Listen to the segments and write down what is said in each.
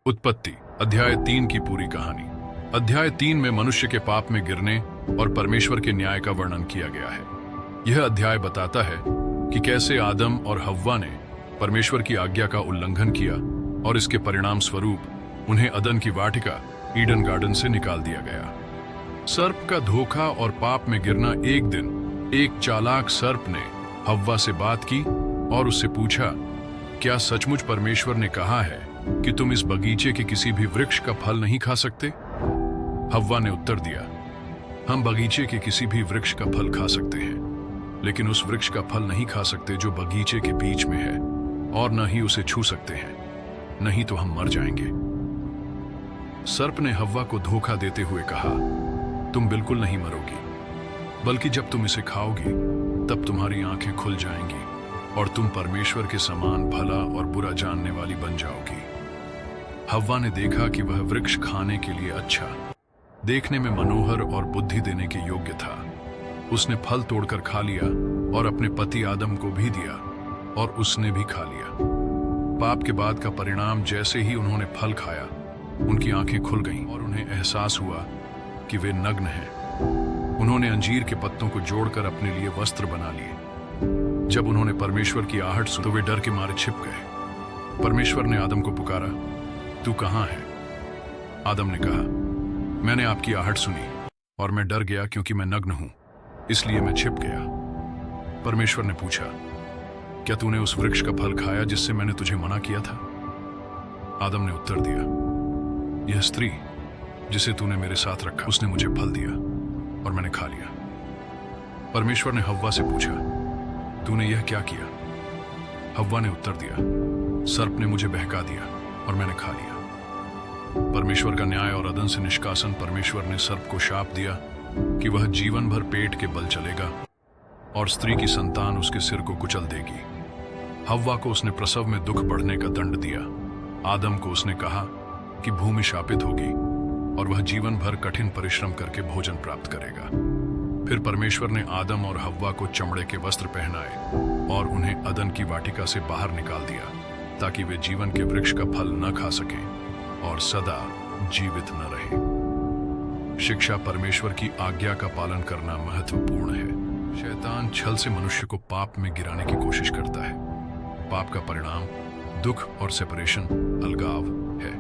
उत्पत्ति अध्याय 3 की पूरी कहानी। अध्याय 3 में मनुष्य के पाप में गिरने और परमेश्वर के न्याय का वर्णन किया गया है। यह अध्याय बताता है कि कैसे आदम और हव्वा ने परमेश्वर की आज्ञा का उल्लंघन किया और इसके परिणाम स्वरूप उन्हें अदन की वाटिका ईडन गार्डन से निकाल दिया गया। सर्प का धोखा और पाप में गिरना। एक दिन एक चालाक सर्प ने हव्वा से बात की और उससे पूछा, क्या सचमुच परमेश्वर ने कहा है कि तुम इस बगीचे के किसी भी वृक्ष का फल नहीं खा सकते? हव्वा ने उत्तर दिया, हम बगीचे के किसी भी वृक्ष का फल खा सकते हैं, लेकिन उस वृक्ष का फल नहीं खा सकते जो बगीचे के बीच में है, और न ही उसे छू सकते हैं, नहीं तो हम मर जाएंगे। सर्प ने हव्वा को धोखा देते हुए कहा, तुम बिल्कुल नहीं मरोगी, बल्कि जब तुम इसे खाओगी तब तुम्हारी आंखें खुल जाएंगी और तुम परमेश्वर के समान भला और बुरा जानने वाली बन जाओगी। हव्वा ने देखा कि वह वृक्ष खाने के लिए अच्छा, देखने में मनोहर और बुद्धि देने के योग्य था। उसने फल तोड़कर खा लिया और अपने पति आदम को भी दिया, और उसने भी खा लिया। पाप के बाद का परिणाम, जैसे ही उन्होंने फल खाया, उनकी आंखें खुल गईं और उन्हें एहसास हुआ कि वे नग्न हैं। उन्होंने अंजीर के पत्तों को जोड़कर अपने लिए वस्त्र बना लिए। जब उन्होंने परमेश्वर की आहट सुनी तो वे डर के मारे छिप गए। परमेश्वर ने आदम को पुकारा, तू कहां है? आदम ने कहा, मैंने आपकी आहट सुनी और मैं डर गया क्योंकि मैं नग्न हूं, इसलिए मैं छिप गया। परमेश्वर ने पूछा, क्या तूने उस वृक्ष का फल खाया जिससे मैंने तुझे मना किया था? आदम ने उत्तर दिया, यह स्त्री जिसे तूने मेरे साथ रखा, उसने मुझे फल दिया और मैंने खा लिया। परमेश्वर ने हव्वा से पूछा, तूने यह क्या किया? हव्वा ने उत्तर दिया, सर्प ने मुझे बहका दिया और मैंने खा लिया। परमेश्वर का न्याय और अदन से निष्कासन। परमेश्वर ने सर्प को शाप दिया कि वह जीवन भर पेट के बल चलेगा और स्त्री की संतान उसके सिर को कुचल देगी। हव्वा को उसने प्रसव में दुख बढ़ने का दंड दिया। आदम को उसने कहा कि भूमि शापित होगी और वह जीवन भर कठिन परिश्रम करके भोजन प्राप्त करेगा। फिर परमेश्वर ने आदम और हव्वा को चमड़े के वस्त्र पहनाए और उन्हें अदन की वाटिका से बाहर निकाल दिया, ताकि वे जीवन के वृक्ष का फल न खा सकें और सदा जीवित न रहें। शिक्षा। परमेश्वर की आज्ञा का पालन करना महत्वपूर्ण है। शैतान छल से मनुष्य को पाप में गिराने की कोशिश करता है। पाप का परिणाम दुख और सेपरेशन, अलगाव है।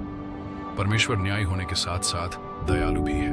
परमेश्वर न्याय होने के साथ साथ दयालु भी है।